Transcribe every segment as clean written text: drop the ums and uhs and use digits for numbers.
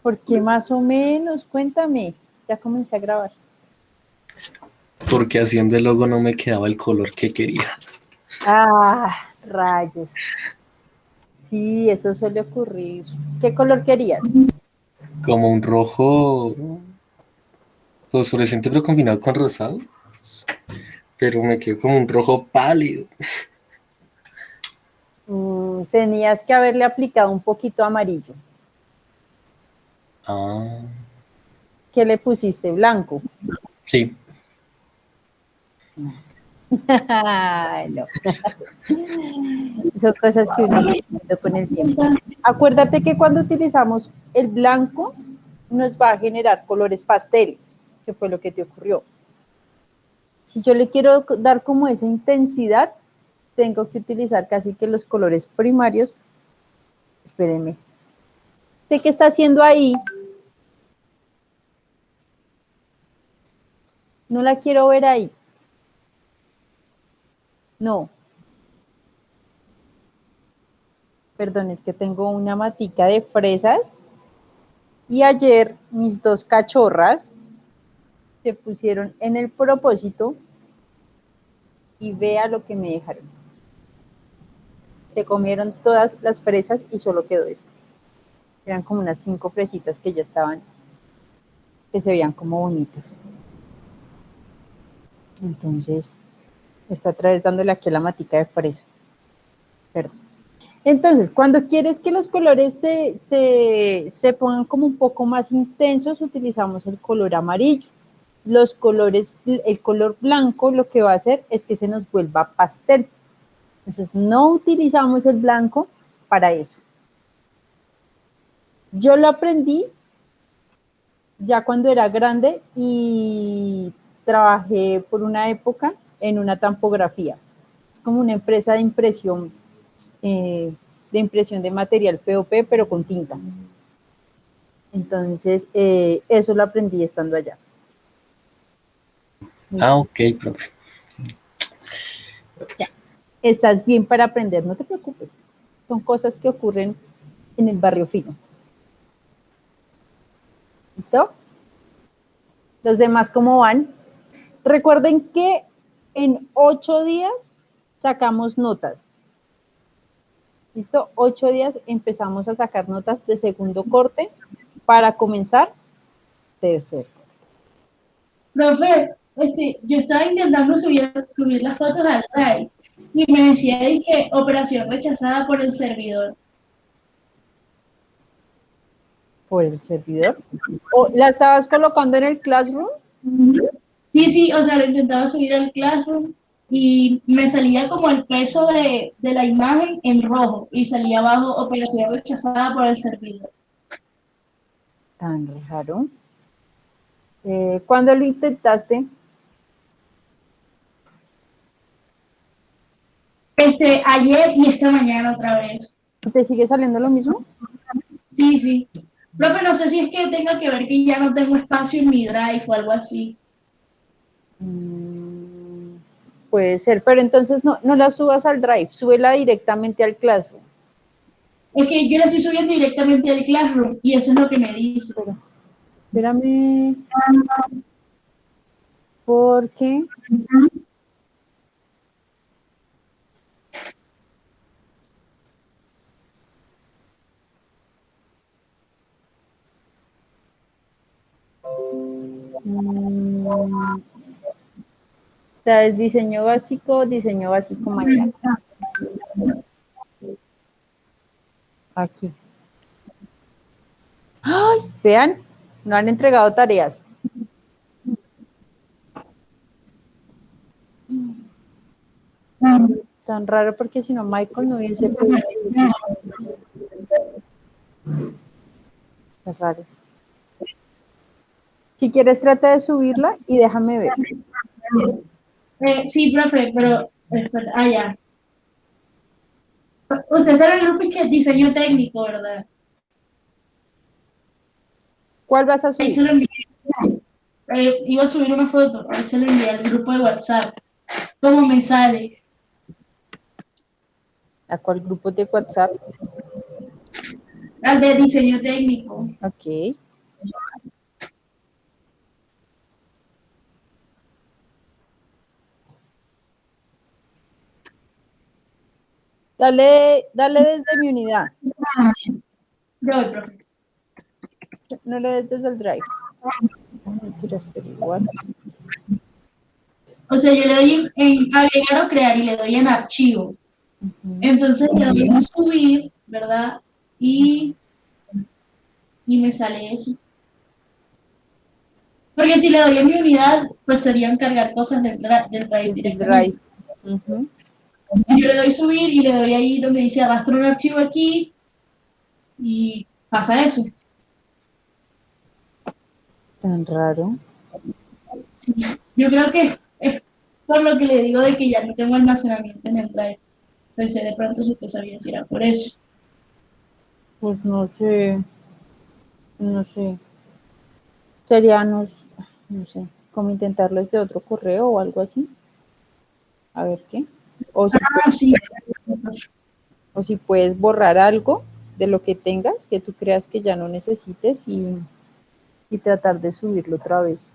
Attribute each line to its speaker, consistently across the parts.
Speaker 1: ¿Por qué más o menos? Cuéntame. Ya comencé a grabar.
Speaker 2: Porque haciendo el logo no me quedaba el color que quería.
Speaker 1: Ah, rayos. Sí, eso suele ocurrir. ¿Qué color querías?
Speaker 2: Como un rojo fosforescente pero combinado con rosado. Pero me quedó como un rojo pálido.
Speaker 1: Tenías que haberle aplicado un poquito amarillo.
Speaker 2: Ah,
Speaker 1: ¿Qué le pusiste? Blanco.
Speaker 2: sí.
Speaker 1: Ay, no. Son cosas que uno va aprendiendo con el tiempo. Acuérdate que cuando utilizamos el blanco nos va a generar colores pasteles, que fue lo que te ocurrió. Si yo le quiero dar como esa intensidad, tengo que utilizar casi que los colores primarios. Espérenme. ¿Sé qué está haciendo ahí? No la quiero ver ahí. No. Perdón, es que tengo una matica de fresas y ayer mis dos cachorras se pusieron en el propósito y vea lo que me dejaron. Se comieron todas las fresas y solo quedó esto. Eran como unas 5 fresitas que ya estaban, que se veían como bonitas. Entonces, está otra vez dándole aquí a la matica de fresa. Perdón. Entonces, cuando quieres que los colores se pongan como un poco más intensos, utilizamos el color amarillo. Los colores, el color blanco lo que va a hacer es que se nos vuelva pastel. Entonces, no utilizamos el blanco para eso. Yo lo aprendí ya cuando era grande y trabajé por una época en una tampografía. Es como una empresa de impresión de material POP, pero con tinta. Entonces, eso lo aprendí estando allá.
Speaker 2: Ah, ok, profe.
Speaker 1: Ya. Estás bien para aprender, no te preocupes. Son cosas que ocurren en el barrio fino. ¿Listo? Los demás, ¿cómo van? Recuerden que en 8 días sacamos notas. ¿Listo? 8 días empezamos a sacar notas de segundo corte para comenzar tercero.
Speaker 3: Profe, yo estaba intentando subir las fotos al Drive y me decía que operación rechazada por el servidor.
Speaker 1: Por el servidor. ¿O la estabas colocando en el Classroom?
Speaker 3: Sí, o sea, lo intentaba subir al Classroom y me salía como el peso de la imagen en rojo y salía abajo operación rechazada por el servidor.
Speaker 1: Tan raro. ¿Cuándo lo intentaste?
Speaker 3: Ayer y esta mañana otra vez.
Speaker 1: ¿Te sigue saliendo lo mismo?
Speaker 3: Sí. Profe, no sé si es que tenga que ver que ya no tengo espacio en mi Drive o algo así.
Speaker 1: Puede ser, pero entonces no la subas al Drive, súbela directamente al Classroom.
Speaker 3: Es que yo la estoy subiendo directamente al Classroom y eso es lo que me dice.
Speaker 1: Espérame, porque es diseño básico mañana. Aquí. ¡Ay! Vean, no han entregado tareas. Tan raro porque si no Michael no hubiese podido. Está raro. Si quieres trata de subirla y déjame ver.
Speaker 3: Sí, profe, pero ya. Usted está en el grupo que es diseño técnico, ¿verdad?
Speaker 1: ¿Cuál vas a
Speaker 3: Ahí
Speaker 1: subir?
Speaker 3: se lo envié. Iba a subir una foto, ahí se lo envié al grupo de WhatsApp. ¿Cómo me sale?
Speaker 1: ¿A cuál grupo de WhatsApp?
Speaker 3: Al de diseño técnico.
Speaker 1: Ok. Dale desde mi unidad.
Speaker 3: Yo voy, profe.
Speaker 1: No le des desde el drive. No, mentiras, pero igual.
Speaker 3: O sea, yo le doy en agregar o crear y le doy en archivo.
Speaker 1: Ujú.
Speaker 3: Entonces le doy en subir, ¿verdad? Y me sale eso. Porque si le doy en mi unidad, pues serían cargar cosas del drive
Speaker 1: Desde el drive.
Speaker 3: directamente.
Speaker 1: Ujú.
Speaker 3: Yo le doy subir y le doy ahí donde dice arrastro un archivo aquí y pasa eso.
Speaker 1: Tan raro.
Speaker 3: Yo creo que es por lo que le digo de que ya no tengo almacenamiento en el drive. Pensé de pronto si usted sabía si era por eso.
Speaker 1: Pues no sé. No sé. Sería, no sé, como intentarlo desde otro correo o algo así. A ver qué. O si,
Speaker 3: Ah, sí.
Speaker 1: o si puedes borrar algo de lo que tengas que tú creas que ya no necesites y tratar de subirlo otra vez.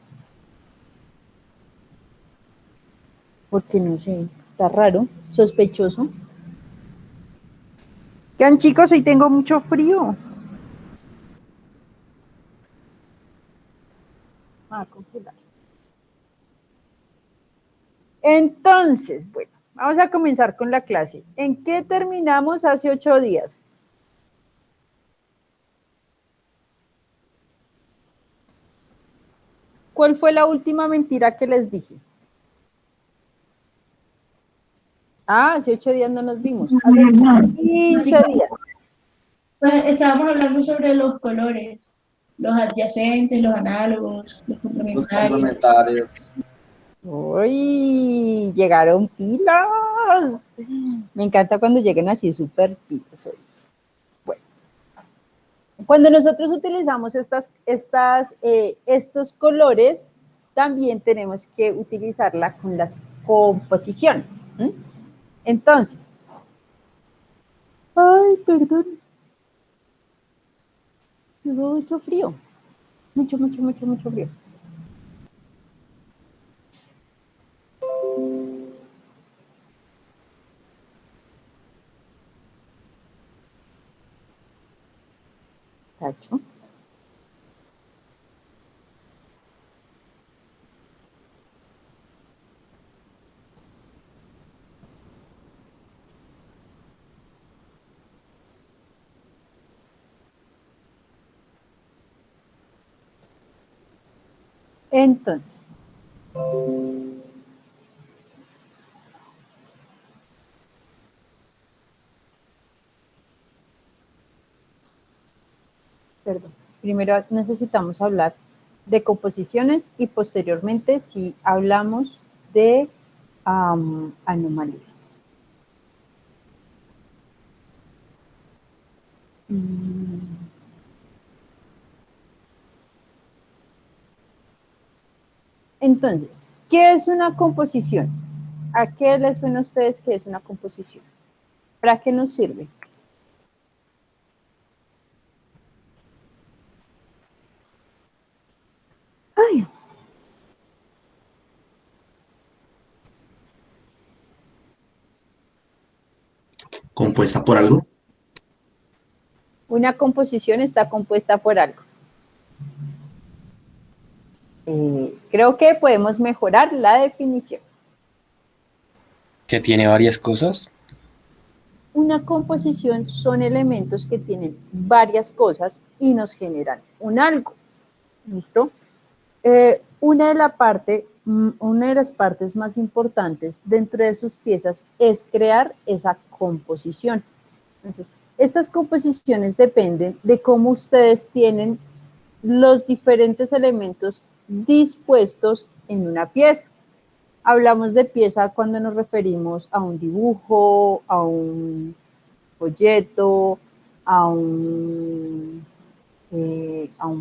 Speaker 1: Porque no sé, está raro, sospechoso. ¿Qué chicos? Hoy tengo mucho frío. Ah, congelar. Entonces, bueno, vamos a comenzar con la clase. ¿En qué terminamos hace 8 días? ¿Cuál fue la última mentira que les dije? Ah, hace 8 días no nos vimos. Hace 15 días.
Speaker 3: Pues estábamos hablando sobre los colores, los adyacentes, los análogos, los
Speaker 2: Los
Speaker 3: complementarios.
Speaker 2: complementarios.
Speaker 1: Uy, llegaron pilas. Me encanta cuando lleguen así súper pilas hoy. Bueno, cuando nosotros utilizamos estos colores, también tenemos que utilizarla con las composiciones. ¿Mm? Entonces, ay, perdón, tengo mucho frío. Mucho, mucho, mucho, mucho frío. Tacho. Entonces, perdón, primero necesitamos hablar de composiciones y posteriormente si hablamos de anomalías. Entonces, ¿qué es una composición? ¿A qué les suena a ustedes que es una composición? ¿Para qué nos sirve? Ay,
Speaker 2: Compuesta por algo.
Speaker 1: una composición está compuesta por algo. Creo que podemos mejorar la definición.
Speaker 2: Que tiene varias cosas.
Speaker 1: Una composición son elementos que tienen varias cosas y nos generan un algo. ¿Listo? Una de las partes más importantes dentro de sus piezas es crear esa composición. Entonces, estas composiciones dependen de cómo ustedes tienen los diferentes elementos dispuestos en una pieza. Hablamos de pieza cuando nos referimos a un dibujo, a un folleto, a un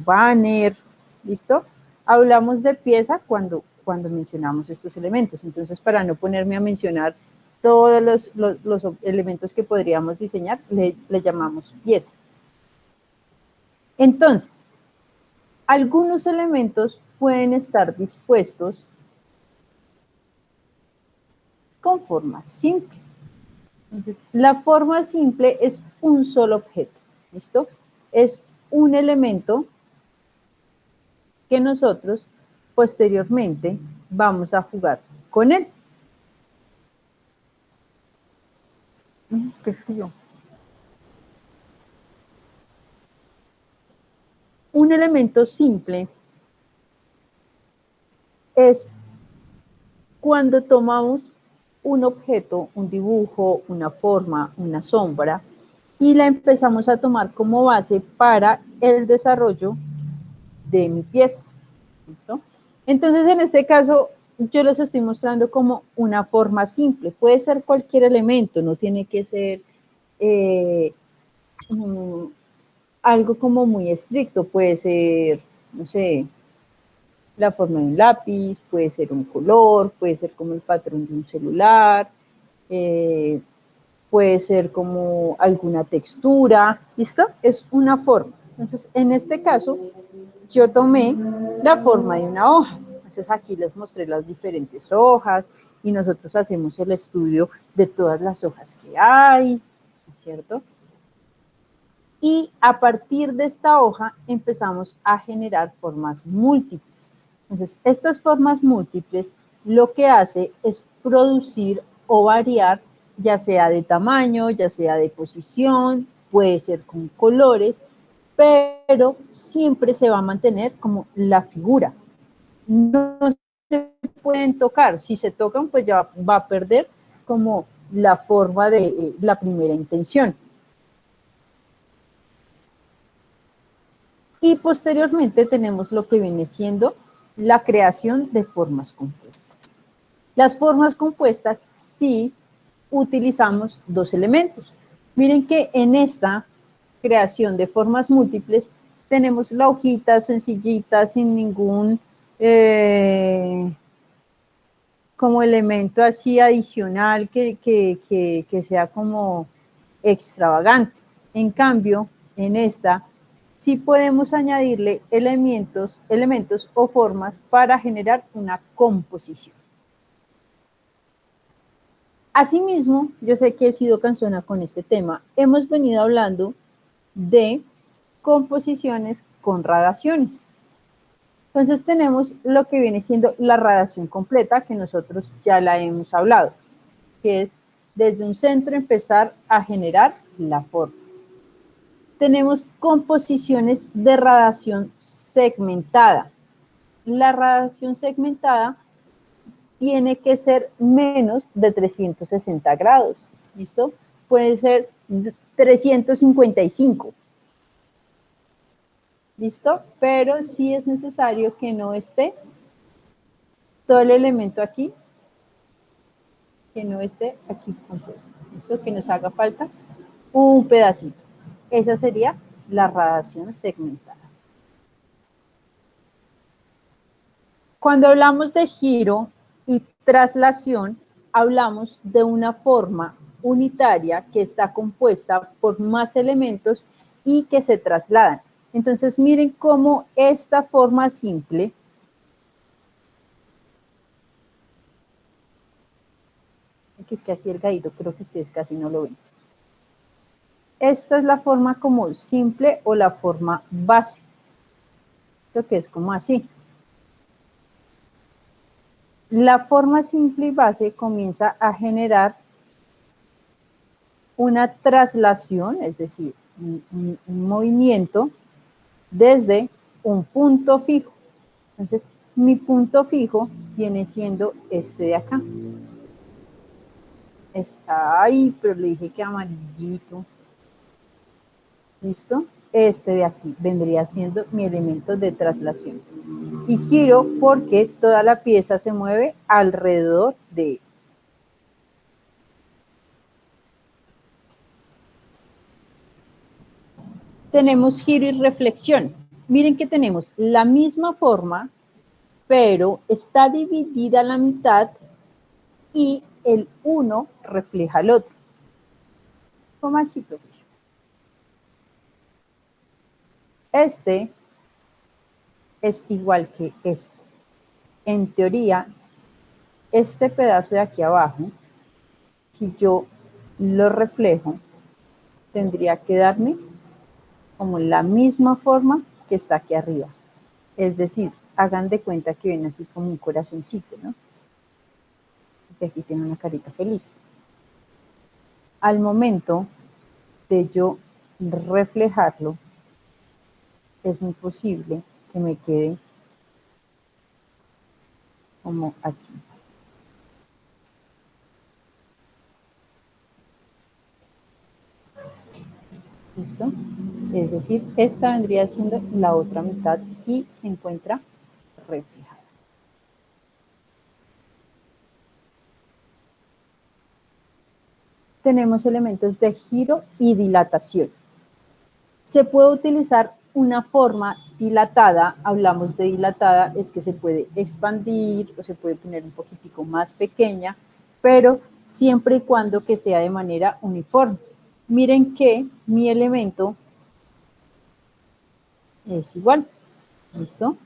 Speaker 1: banner, ¿listo? Hablamos de pieza cuando mencionamos estos elementos. Entonces, para no ponerme a mencionar todos los elementos que podríamos diseñar, le llamamos pieza. Entonces, algunos elementos pueden estar dispuestos con formas simples. Entonces, la forma simple es un solo objeto, ¿listo? Es un elemento que nosotros posteriormente vamos a jugar con él. Qué frío. Un elemento simple es cuando tomamos un objeto, un dibujo, una forma, una sombra, y la empezamos a tomar como base para el desarrollo de mi pieza. ¿Listo? Entonces, en este caso, yo les estoy mostrando como una forma simple. Puede ser cualquier elemento, no tiene que ser algo como muy estricto. Puede ser, no sé, la forma de un lápiz, puede ser un color, puede ser como el patrón de un celular, puede ser como alguna textura, ¿listo? Es una forma. Entonces, en este caso, yo tomé la forma de una hoja. Entonces, aquí les mostré las diferentes hojas y nosotros hacemos el estudio de todas las hojas que hay, ¿no es cierto? Y a partir de esta hoja empezamos a generar formas múltiples. Entonces, estas formas múltiples lo que hace es producir o variar, ya sea de tamaño, ya sea de posición, puede ser con colores, pero siempre se va a mantener como la figura. No se pueden tocar, si se tocan pues ya va a perder como la forma de la primera intención. Y posteriormente tenemos lo que viene siendo la creación de formas compuestas. Las formas compuestas sí utilizamos dos elementos. Miren que en esta creación de formas múltiples tenemos la hojita sencillita sin ningún como elemento así adicional que sea como extravagante. En cambio, en esta sí podemos añadirle elementos o formas para generar una composición. Asimismo, yo sé que he sido cansona con este tema. Hemos venido hablando de composiciones con radiaciones. Entonces tenemos lo que viene siendo la radiación completa, que nosotros ya la hemos hablado, que es desde un centro empezar a generar la forma. Tenemos composiciones de radiación segmentada. La radiación segmentada tiene que ser menos de 360 grados, ¿listo? Puede ser 355, ¿listo? Pero sí es necesario que no esté todo el elemento aquí, que no esté aquí compuesto, ¿listo? Que nos haga falta un pedacito. Esa sería la radiación segmentada. Cuando hablamos de giro y traslación, hablamos de una forma unitaria que está compuesta por más elementos y que se trasladan. Entonces, miren cómo esta forma simple que es casi delgadito, creo que ustedes casi no lo ven. Esta es la forma como simple o la forma base. Esto que es como así. La forma simple y base comienza a generar una traslación, es decir, un movimiento desde un punto fijo. Entonces, mi punto fijo viene siendo este de acá. Está ahí, pero le dije que amarillito. ¿Listo? Este de aquí vendría siendo mi elemento de traslación. Y giro porque toda la pieza se mueve alrededor de él. Tenemos giro y reflexión. Miren que tenemos la misma forma, pero está dividida a la mitad y el uno refleja al otro. ¿Cómo así, profesor? Este es igual que este. En teoría, este pedazo de aquí abajo, si yo lo reflejo, tendría que darme como la misma forma que está aquí arriba. Es decir, hagan de cuenta que ven así como un corazoncito, ¿no? Que aquí tiene una carita feliz. Al momento de yo reflejarlo, es muy posible que me quede como así. ¿Listo? Es decir, esta vendría siendo la otra mitad y se encuentra reflejada. Tenemos elementos de giro y dilatación. Se puede utilizar una forma dilatada, hablamos de dilatada, es que se puede expandir o se puede poner un poquitico más pequeña, pero siempre y cuando que sea de manera uniforme. Miren que mi elemento es igual, ¿listo?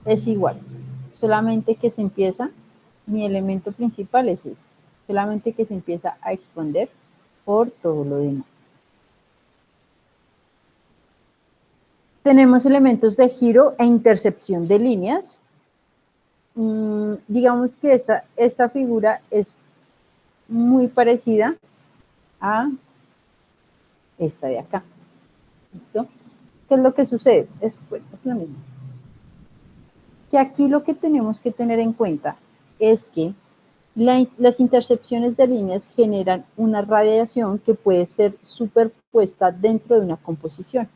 Speaker 1: Es igual, solamente que se empieza, mi elemento principal es este, solamente que se empieza a expandir por todo lo demás. Tenemos elementos de giro e intercepción de líneas. Digamos que esta figura es muy parecida a esta de acá. ¿Listo? ¿Qué es lo que sucede? Bueno, es lo mismo. Que aquí lo que tenemos que tener en cuenta es que las intercepciones de líneas generan una radiación que puede ser superpuesta dentro de una composición.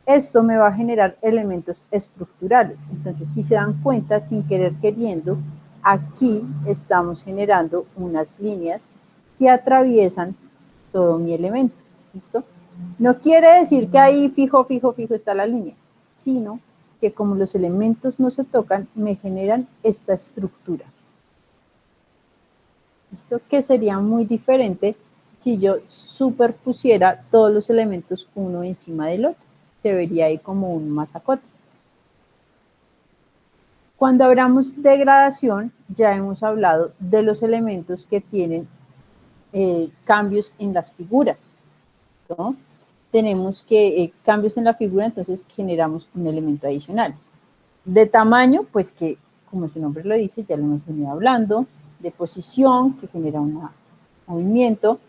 Speaker 1: Esto me va a generar elementos estructurales. Entonces, si se dan cuenta, sin querer queriendo, aquí estamos generando unas líneas que atraviesan todo mi elemento. ¿Listo? No quiere decir que ahí fijo está la línea, sino que como los elementos no se tocan, me generan esta estructura. ¿Listo? Que sería muy diferente si yo superpusiera todos los elementos uno encima del otro. Se vería ahí como un masacote. Cuando hablamos de gradación, ya hemos hablado de los elementos que tienen cambios en las figuras, ¿no? Tenemos que cambios en la figura, entonces generamos un elemento adicional. De tamaño, pues que, como su nombre lo dice, ya lo hemos venido hablando. De posición, que genera un movimiento.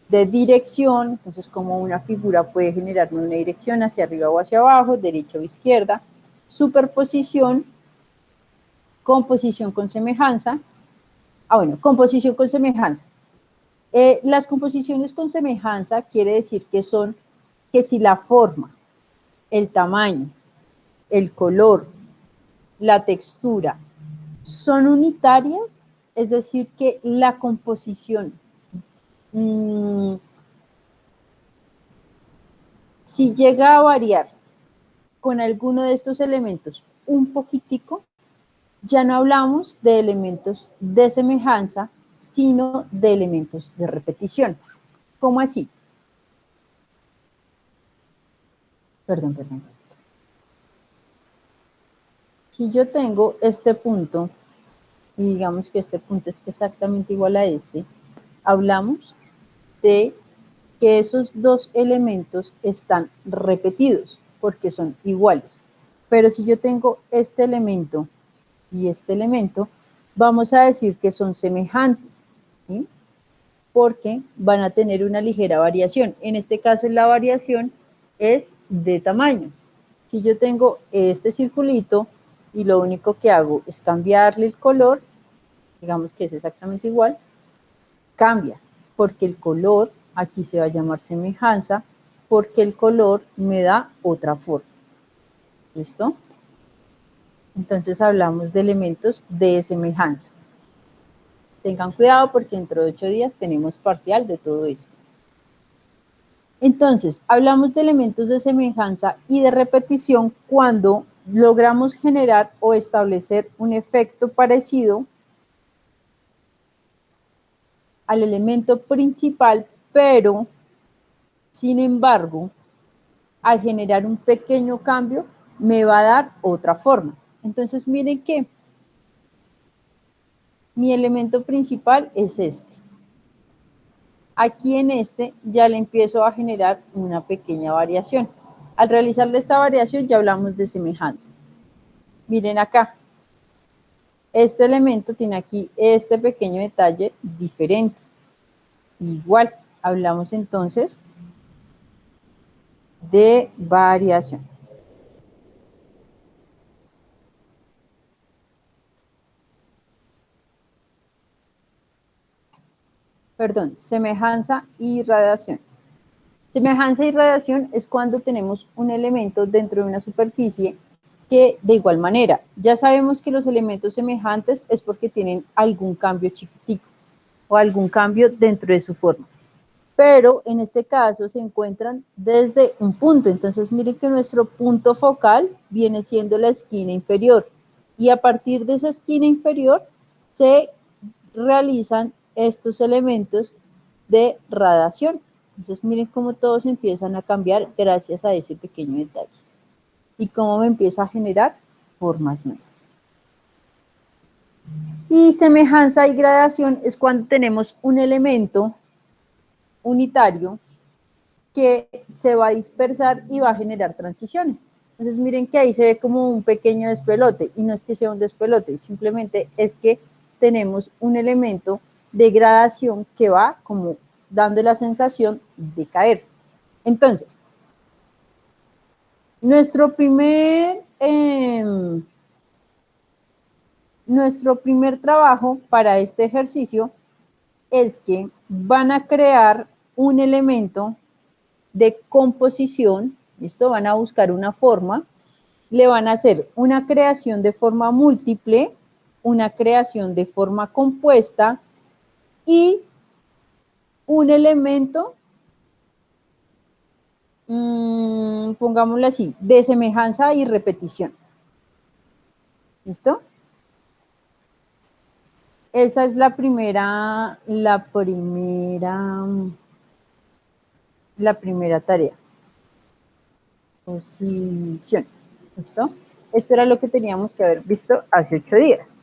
Speaker 1: De dirección, entonces como una figura puede generar una dirección hacia arriba o hacia abajo, derecha o izquierda. Superposición, composición con semejanza. Composición con semejanza. Las composiciones con semejanza quiere decir que son que si la forma, el tamaño, el color, la textura son unitarias, es decir, que la composición, si llega a variar con alguno de estos elementos un poquitico, ya no hablamos de elementos de semejanza, sino de elementos de repetición. ¿Cómo así? Perdón. Si yo tengo este punto, y digamos que este punto es exactamente igual a este, hablamos de que esos dos elementos están repetidos, porque son iguales. Pero si yo tengo este elemento y este elemento, vamos a decir que son semejantes, ¿sí? Porque van a tener una ligera variación. En este caso, la variación es de tamaño. Si yo tengo este circulito y lo único que hago es cambiarle el color, digamos que es exactamente igual, cambia, porque el color aquí se va a llamar semejanza, porque el color me da otra forma. ¿Listo? Entonces hablamos de elementos de semejanza. Tengan cuidado porque dentro de 8 días tenemos parcial de todo eso. Entonces, hablamos de elementos de semejanza y de repetición cuando logramos generar o establecer un efecto parecido al elemento principal, pero, sin embargo, al generar un pequeño cambio, me va a dar otra forma. Entonces miren que mi elemento principal es este. Aquí en este ya le empiezo a generar una pequeña variación. Al realizarle esta variación ya hablamos de semejanza. Miren acá, este elemento tiene aquí este pequeño detalle diferente. Igual, hablamos entonces de variación. Perdón, semejanza y radiación. Semejanza y radiación es cuando tenemos un elemento dentro de una superficie que de igual manera, ya sabemos que los elementos semejantes es porque tienen algún cambio chiquitico o algún cambio dentro de su forma. Pero en este caso se encuentran desde un punto. Entonces miren que nuestro punto focal viene siendo la esquina inferior. Y a partir de esa esquina inferior se realizan estos elementos de radiación. Entonces miren cómo todos empiezan a cambiar gracias a ese pequeño detalle. Y cómo me empieza a generar formas nuevas. Y semejanza y gradación es cuando tenemos un elemento unitario que se va a dispersar y va a generar transiciones. Entonces miren que ahí se ve como un pequeño despelote, y no es que sea un despelote, simplemente es que tenemos un elemento de gradación que va como dando la sensación de caer. Entonces, nuestro primer trabajo para este ejercicio es que van a crear un elemento de composición, ¿listo? Van a buscar una forma, le van a hacer una creación de forma múltiple, una creación de forma compuesta y un elemento, pongámoslo así, de semejanza y repetición. ¿Listo? Esa es la primera tarea. Posición. ¿Listo? Esto era lo que teníamos que haber visto hace 8 días.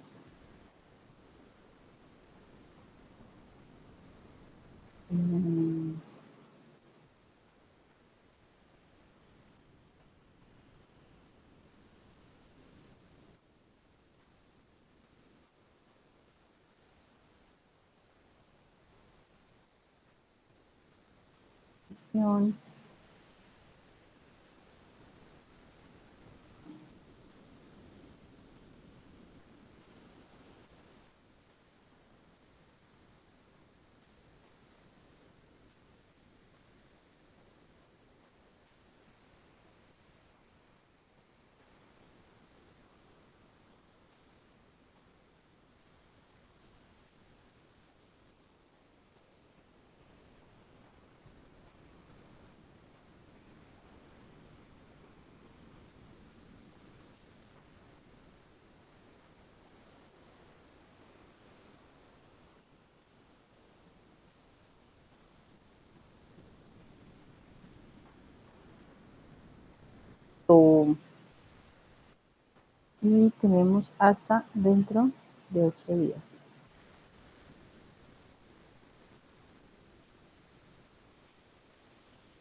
Speaker 1: Y tenemos hasta dentro de 8 días.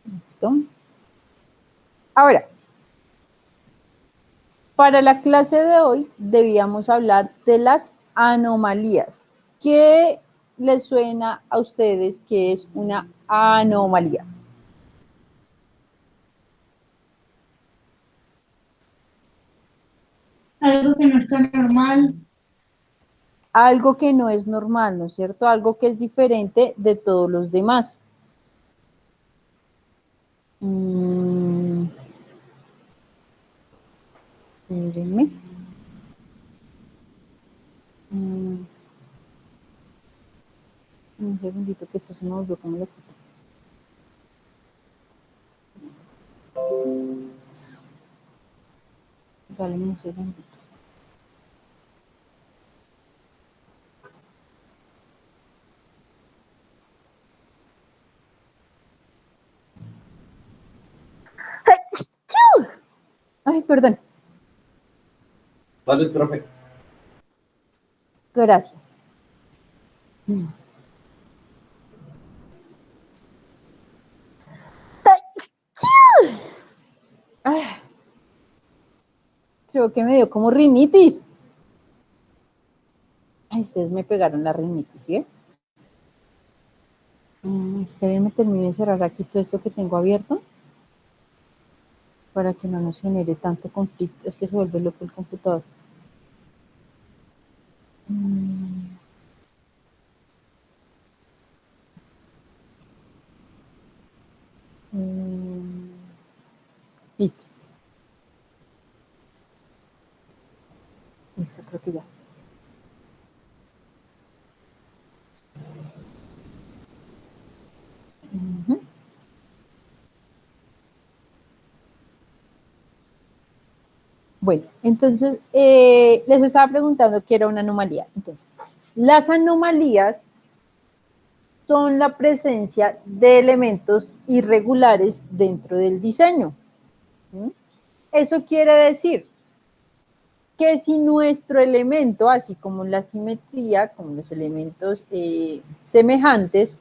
Speaker 1: ¿Listo? Ahora, para la clase de hoy debíamos hablar de las anomalías. ¿Qué les suena a ustedes que es una anomalía?
Speaker 3: Algo que no está normal.
Speaker 1: Algo que no es normal, ¿no es cierto? Algo que es diferente de todos los demás. Espérenme. Un segundito que esto se me volvió como lo quito. Dale un segundito. Ay, perdón.
Speaker 2: Vale, profe.
Speaker 1: Gracias. Ah, creo que me dio como rinitis. Ay, ustedes me pegaron la rinitis, ¿sí? Espérenme, termino de cerrar aquí todo esto que tengo abierto para que no nos genere tanto conflicto. Es que se vuelve loco el computador. Listo. Listo, creo que ya. Bueno, entonces les estaba preguntando qué era una anomalía. Entonces, las anomalías son la presencia de elementos irregulares dentro del diseño. ¿Mm? Eso quiere decir que si nuestro elemento, así como la simetría, como los elementos semejantes,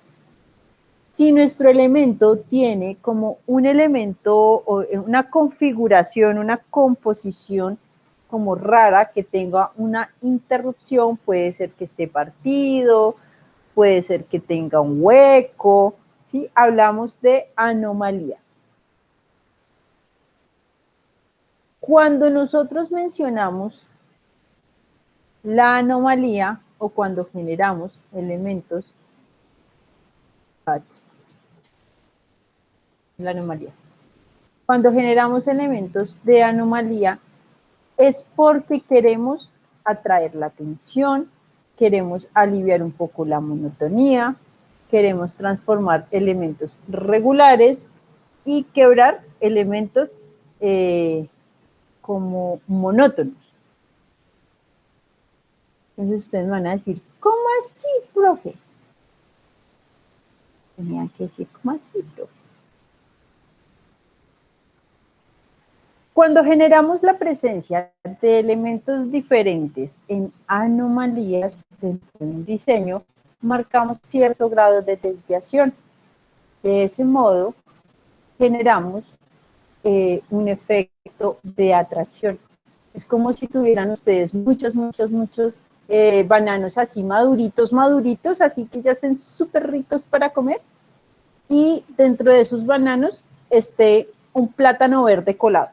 Speaker 1: si nuestro elemento tiene como un elemento o una configuración, una composición como rara, que tenga una interrupción, puede ser que esté partido, puede ser que tenga un hueco, ¿sí? Hablamos de anomalía. Cuando nosotros mencionamos la anomalía o cuando generamos elementos, la anomalía. Cuando generamos elementos de anomalía es porque queremos atraer la atención, queremos aliviar un poco la monotonía, queremos transformar elementos regulares y quebrar elementos como monótonos. Entonces ustedes van a decir, ¿cómo así, profe? Tenían que decir, ¿cómo así, profe? Cuando generamos la presencia de elementos diferentes en anomalías dentro de un diseño, marcamos cierto grado de desviación. De ese modo, generamos un efecto de atracción. Es como si tuvieran ustedes muchos bananos así maduritos, así que ya estén súper ricos para comer, y dentro de esos bananos esté un plátano verde colado.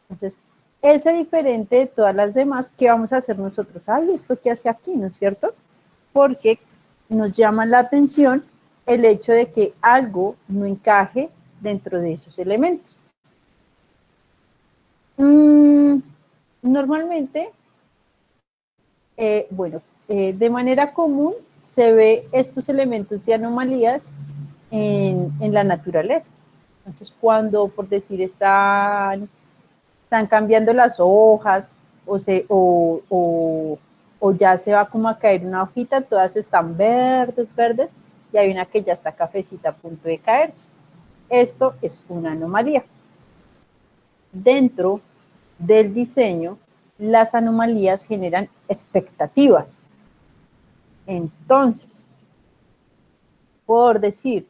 Speaker 1: Entonces, ese diferente de todas las demás, ¿qué vamos a hacer nosotros? Ay, ¿esto qué hace aquí? ¿No es cierto? Porque nos llama la atención el hecho de que algo no encaje dentro de esos elementos. Normalmente, de manera común se ve estos elementos de anomalías en la naturaleza. Entonces, cuando, por decir, están cambiando las hojas o ya se va como a caer una hojita, todas están verdes, y hay una que ya está cafecita a punto de caerse. Esto es una anomalía. Dentro del diseño, las anomalías generan expectativas. Entonces, por decir,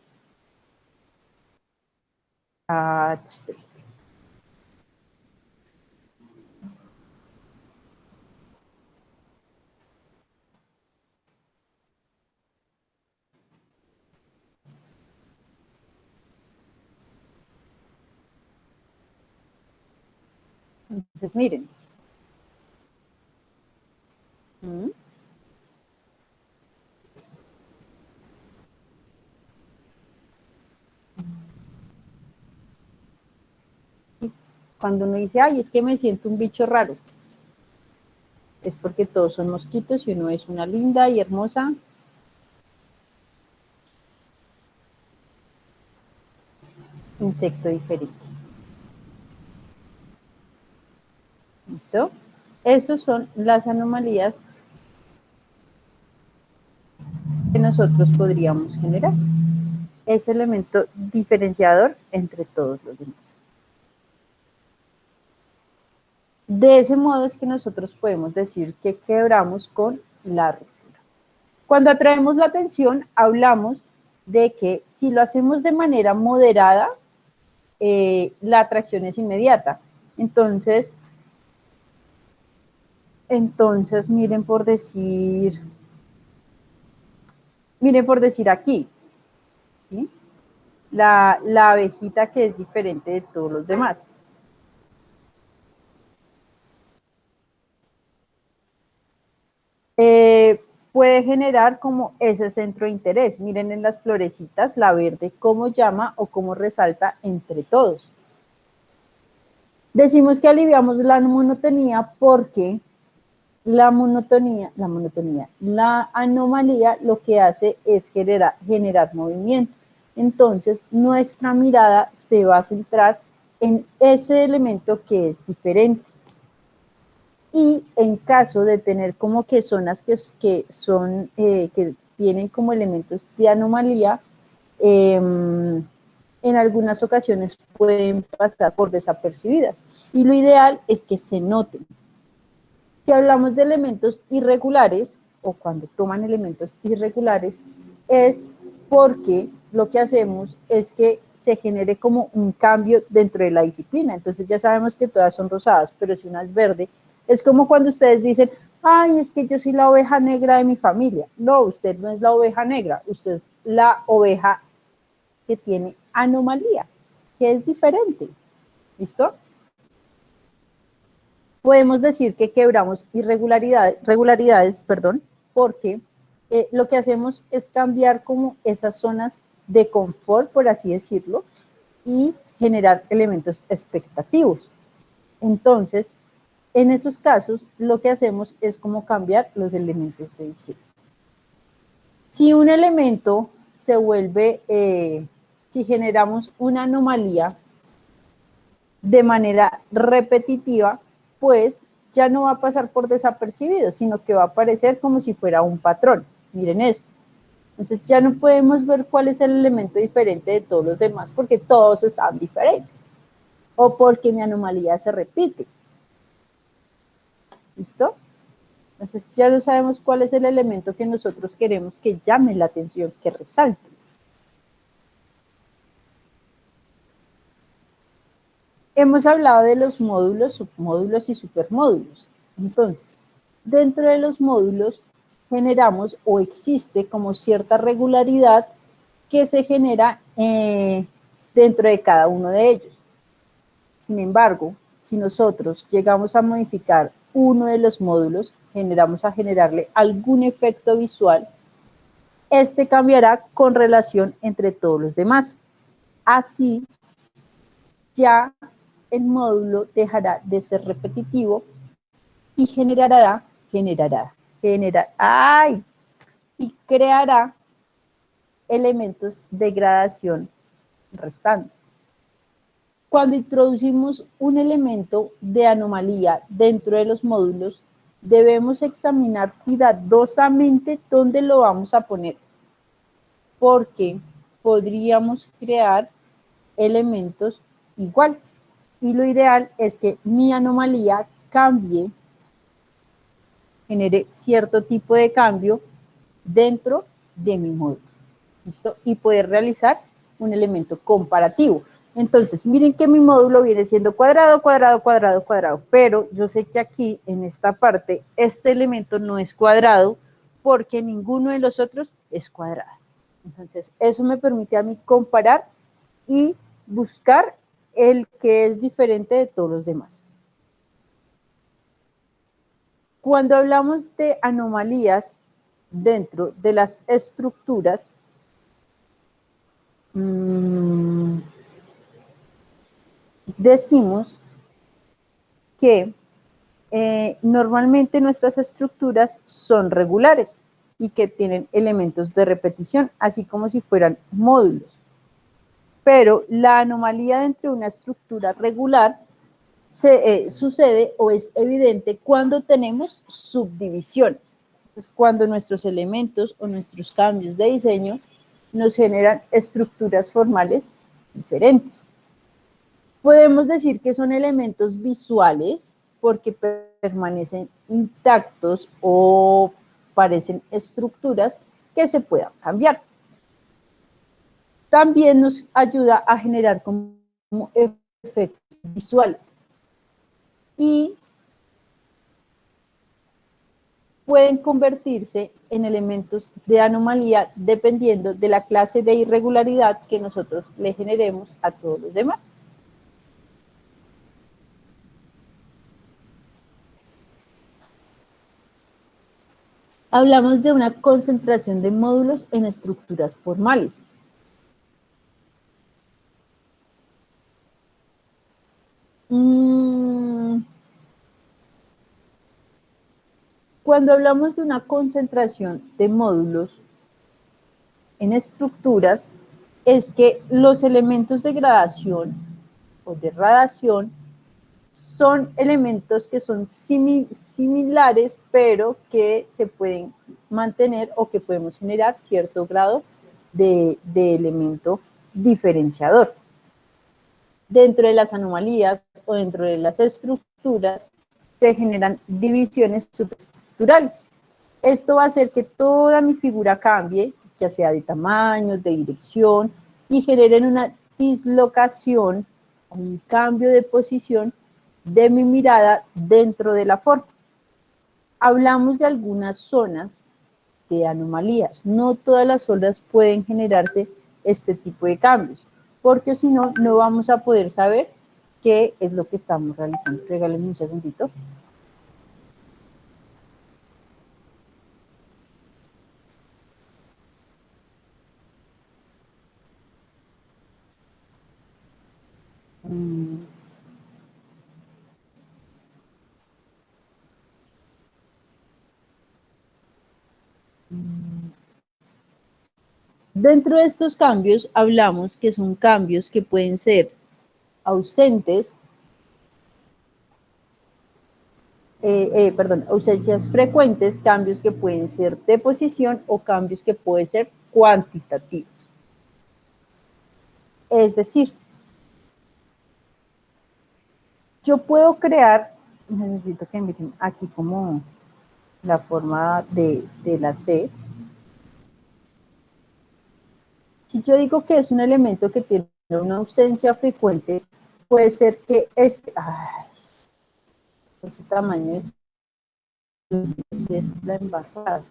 Speaker 1: entonces miren. Cuando uno dice, ay, es que me siento un bicho raro, es porque todos son mosquitos y uno es una linda y hermosa insecto diferente. ¿Listo? Esas son las anomalías que nosotros podríamos generar. Ese elemento diferenciador entre todos los demás. De ese modo es que nosotros podemos decir que quebramos con la ruptura. Cuando atraemos la atención, hablamos de que si lo hacemos de manera moderada, la atracción es inmediata. Entonces, miren por decir aquí, ¿sí? La abejita que es diferente de todos los demás. Puede generar como ese centro de interés. Miren en las florecitas, la verde, cómo llama o cómo resalta entre todos. Decimos que aliviamos la monotonía porque la anomalía lo que hace es generar movimiento. Entonces, nuestra mirada se va a centrar en ese elemento que es diferente. Y en caso de tener como que zonas que tienen como elementos de anomalía, en algunas ocasiones pueden pasar por desapercibidas. Y lo ideal es que se noten. Si hablamos de elementos irregulares, o cuando toman elementos irregulares, es porque lo que hacemos es que se genere como un cambio dentro de la disciplina. Entonces ya sabemos que todas son rosadas, pero si una es verde, es como cuando ustedes dicen, ay, es que yo soy la oveja negra de mi familia. No, usted no es la oveja negra, usted es la oveja que tiene anomalía, que es diferente. ¿Listo? Podemos decir que quebramos regularidades, porque lo que hacemos es cambiar como esas zonas de confort, por así decirlo, y generar elementos expectativos. Entonces, en esos casos, lo que hacemos es como cambiar los elementos de diseño. Si un elemento se vuelve, si generamos una anomalía de manera repetitiva, pues ya no va a pasar por desapercibido, sino que va a aparecer como si fuera un patrón. Miren esto. Entonces ya no podemos ver cuál es el elemento diferente de todos los demás porque todos están diferentes o porque mi anomalía se repite. ¿Listo? Entonces ya no sabemos cuál es el elemento que nosotros queremos que llame la atención, que resalte. Hemos hablado de los módulos, submódulos y supermódulos. Entonces, dentro de los módulos generamos o existe como cierta regularidad que se genera dentro de cada uno de ellos. Sin embargo, si nosotros llegamos a modificar uno de los módulos, generarle algún efecto visual, este cambiará con relación entre todos los demás. Así, ya el módulo dejará de ser repetitivo y creará elementos de gradación restantes. Cuando introducimos un elemento de anomalía dentro de los módulos, debemos examinar cuidadosamente dónde lo vamos a poner, porque podríamos crear elementos iguales. Y lo ideal es que mi anomalía cambie, genere cierto tipo de cambio dentro de mi módulo. ¿Listo? Y poder realizar un elemento comparativo. Entonces, miren que mi módulo viene siendo cuadrado, cuadrado, cuadrado, cuadrado, pero yo sé que aquí, en esta parte, este elemento no es cuadrado porque ninguno de los otros es cuadrado. Entonces, eso me permite a mí comparar y buscar el que es diferente de todos los demás. Cuando hablamos de anomalías dentro de las estructuras, decimos que normalmente nuestras estructuras son regulares y que tienen elementos de repetición, así como si fueran módulos. Pero la anomalía dentro de una estructura regular sucede o es evidente cuando tenemos subdivisiones. Entonces, cuando nuestros elementos o nuestros cambios de diseño nos generan estructuras formales diferentes. Podemos decir que son elementos visuales porque permanecen intactos o parecen estructuras que se puedan cambiar. También nos ayuda a generar como efectos visuales y pueden convertirse en elementos de anomalía dependiendo de la clase de irregularidad que nosotros le generemos a todos los demás. Hablamos de una concentración de módulos en estructuras formales. Cuando hablamos de una concentración de módulos en estructuras, es que los elementos de gradación o de radiación son elementos que son similares, pero que se pueden mantener o que podemos generar cierto grado de elemento diferenciador. Dentro de las anomalías o dentro de las estructuras se generan divisiones subestructurales. Esto va a hacer que toda mi figura cambie, ya sea de tamaño, de dirección, y generen una dislocación, un cambio de posición de mi mirada dentro de la forma. Hablamos de algunas zonas de anomalías. No todas las zonas pueden generarse este tipo de cambios, porque si no, no vamos a poder saber qué es lo que estamos realizando. Regálenme un segundito. Dentro de estos cambios hablamos que son cambios que pueden ser ausentes, ausencias frecuentes, cambios que pueden ser de posición o cambios que pueden ser cuantitativos. Es decir, yo puedo crear, necesito que miren aquí como la forma de la C. Si yo digo que es un elemento que tiene una ausencia frecuente, puede ser que ese tamaño es la embarrada.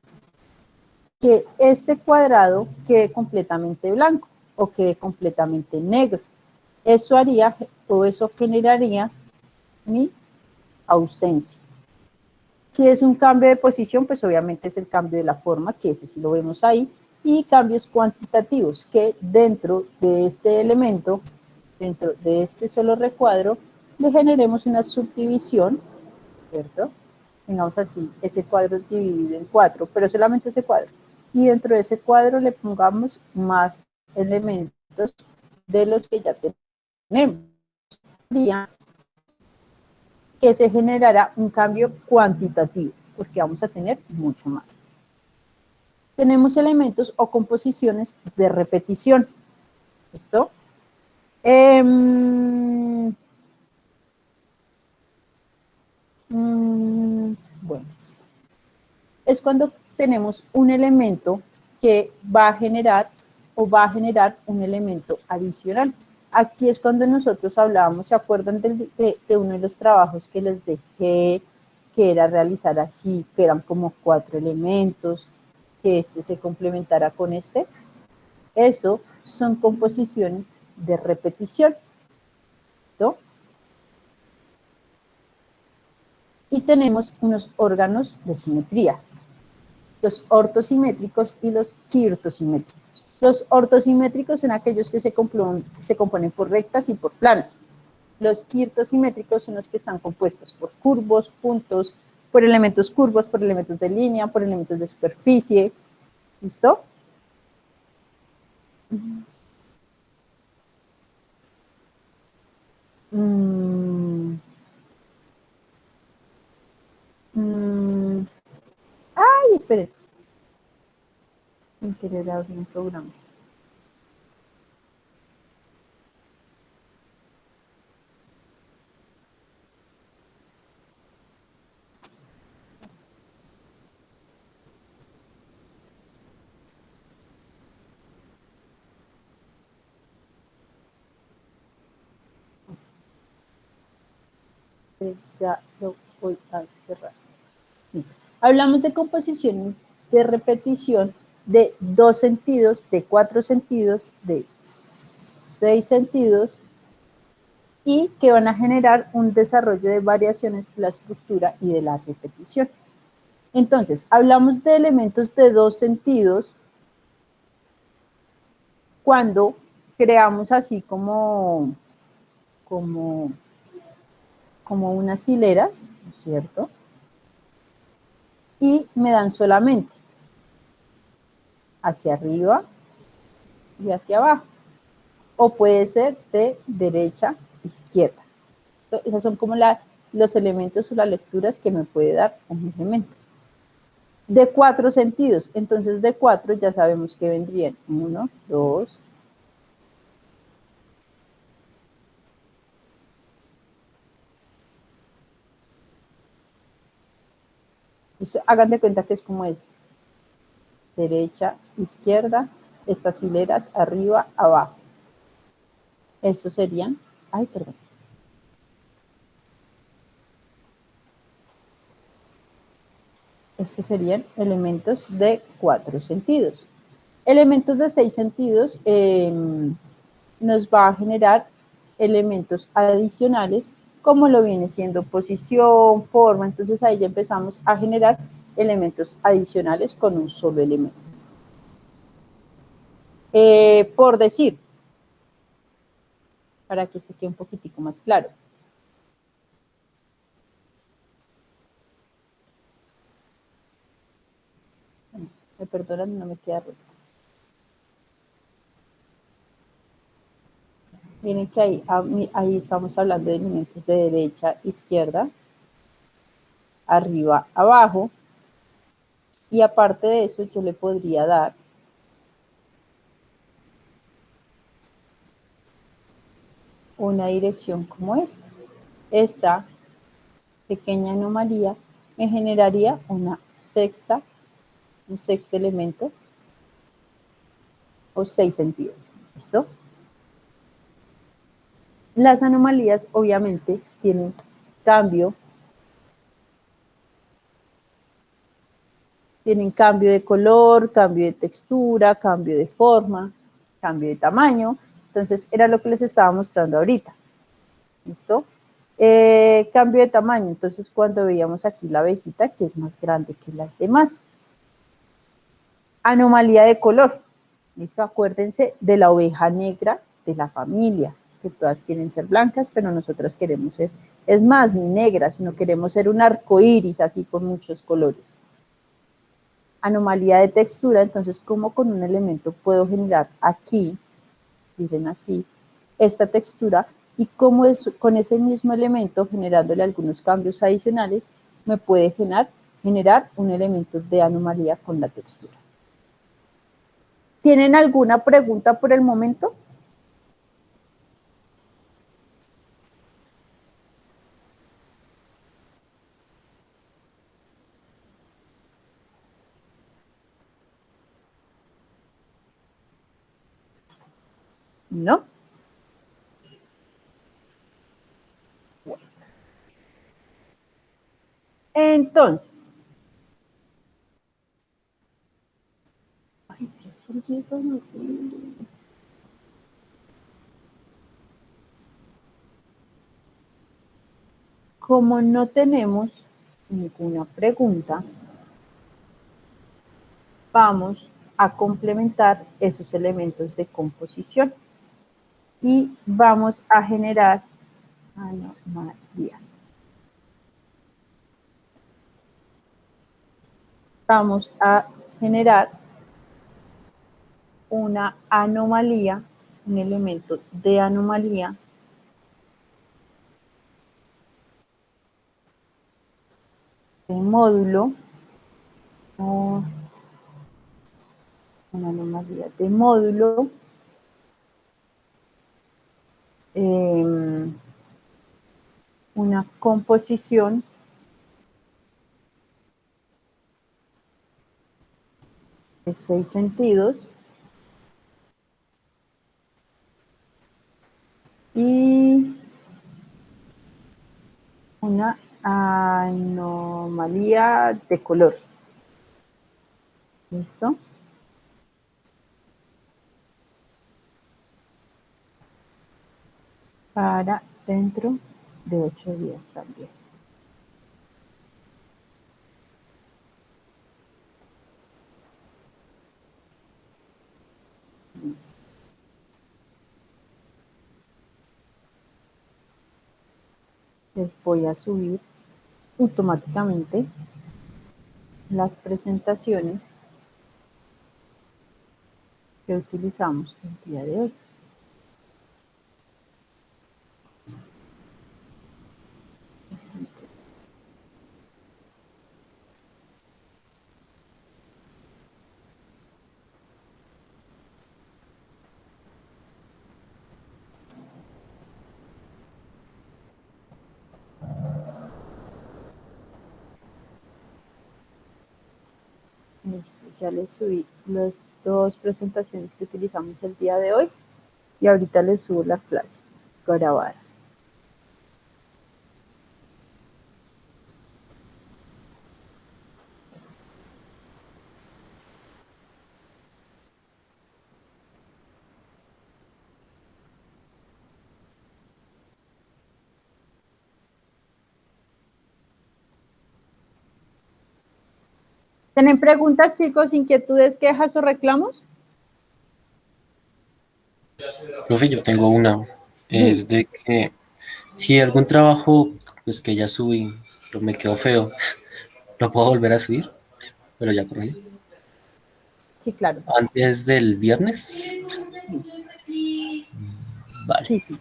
Speaker 1: Que este cuadrado quede completamente blanco o quede completamente negro. Eso haría o eso generaría mi ausencia. Si es un cambio de posición, pues obviamente es el cambio de la forma, que ese sí lo vemos ahí, y cambios cuantitativos, que dentro de este elemento, dentro de este solo recuadro, le generemos una subdivisión, ¿cierto? Tengamos así ese cuadro dividido en 4, pero solamente ese cuadro. Y dentro de ese cuadro le pongamos más elementos de los que ya tenemos. Que se generará un cambio cuantitativo, porque vamos a tener mucho más. Tenemos elementos o composiciones de repetición. ¿Listo? Bueno, es cuando tenemos un elemento que va a generar o va a generar un elemento adicional. Aquí es cuando nosotros hablábamos, ¿se acuerdan de uno de los trabajos que les dejé, que era realizar así, que eran como 4 elementos, que este se complementara con este? Eso son composiciones de repetición, ¿no? Y tenemos unos órganos de simetría, los ortosimétricos y los quirtosimétricos. Los ortosimétricos son aquellos que se componen por rectas y por planas. Los quirtosimétricos son los que están compuestos por curvos, puntos, por elementos curvos, por elementos de línea, por elementos de superficie. ¿Listo? Ay, esperen. Sin querer abrir un programa. Ya lo voy a cerrar. Listo. Hablamos de composiciones de repetición de 2 sentidos, de 4 sentidos, de 6 sentidos y que van a generar un desarrollo de variaciones de la estructura y de la repetición. Entonces, hablamos de elementos de 2 sentidos cuando creamos así como unas hileras, ¿no es cierto? Y me dan solamente hacia arriba y hacia abajo. O puede ser de derecha a izquierda. Entonces, esas son como los elementos o las lecturas que me puede dar un elemento. De 4 sentidos, entonces de 4 ya sabemos que vendrían 1, 2, hagan de cuenta que es como este, derecha, izquierda, estas hileras, arriba, abajo. Estos serían, ay, perdón. Estos serían elementos de 4 sentidos. Elementos de 6 sentidos nos va a generar elementos adicionales, como lo viene siendo posición, forma. Entonces ahí ya empezamos a generar elementos adicionales con un solo elemento. Por decir, para que se quede un poquitico más claro. Me perdonan, no me queda roto. Miren que ahí estamos hablando de elementos de derecha, izquierda, arriba, abajo. Y aparte de eso, yo le podría dar una dirección como esta. Esta pequeña anomalía me generaría un sexto elemento o 6 sentidos. ¿Listo? Las anomalías obviamente tienen cambio de color, cambio de textura, cambio de forma, cambio de tamaño. Entonces era lo que les estaba mostrando ahorita. ¿Listo? Cambio de tamaño, entonces cuando veíamos aquí la abejita que es más grande que las demás. Anomalía de color, ¿listo? Acuérdense de la oveja negra de la familia, que todas quieren ser blancas, pero nosotras queremos ser, es más, ni negras, sino queremos ser un arco iris así con muchos colores. Anomalía de textura, entonces como con un elemento puedo generar aquí, miren aquí, esta textura y cómo es con ese mismo elemento generándole algunos cambios adicionales me puede generar un elemento de anomalía con la textura. ¿Tienen alguna pregunta por el momento? ¿No? Bueno. Entonces, ay, qué como no tenemos ninguna pregunta, vamos a complementar esos elementos de composición y vamos a generar anomalía. Vamos a generar una anomalía, un elemento de anomalía de módulo, una anomalía de módulo, una composición de 6 sentidos y una anomalía de color. ¿Listo? Para dentro de 8 días también. Listo. Les voy a subir automáticamente las presentaciones que utilizamos el día de hoy. Listo, ya les subí las dos presentaciones que utilizamos el día de hoy y ahorita les subo la clase grabada. ¿Tienen preguntas, chicos, inquietudes, quejas o reclamos?
Speaker 2: Profe, yo tengo una. Es de que si algún trabajo pues que ya subí, pero me quedó feo, lo puedo volver a subir, pero ya corregí.
Speaker 1: Sí, claro.
Speaker 2: Antes del viernes. Vale.
Speaker 1: Sí, sí.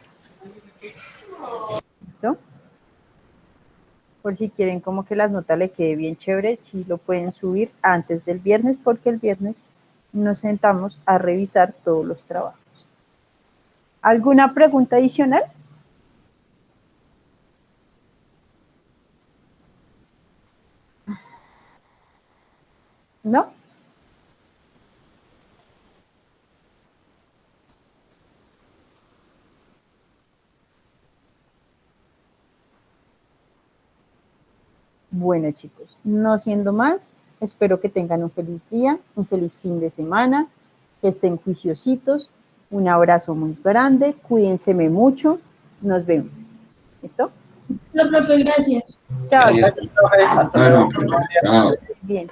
Speaker 1: ¿Listo? Por si quieren como que las notas le quede bien chévere, sí lo pueden subir antes del viernes porque el viernes nos sentamos a revisar todos los trabajos. ¿Alguna pregunta adicional? ¿No? Bueno, chicos, no siendo más, espero que tengan un feliz día, un feliz fin de semana, que estén juiciositos, un abrazo muy grande, cuídense mucho, nos vemos. ¿Listo?
Speaker 3: No, profe, gracias.
Speaker 1: Chao,
Speaker 2: Gracias.
Speaker 1: chao. Hasta luego.
Speaker 2: Chao.
Speaker 1: Bien.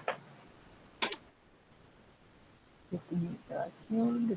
Speaker 1: Documentación,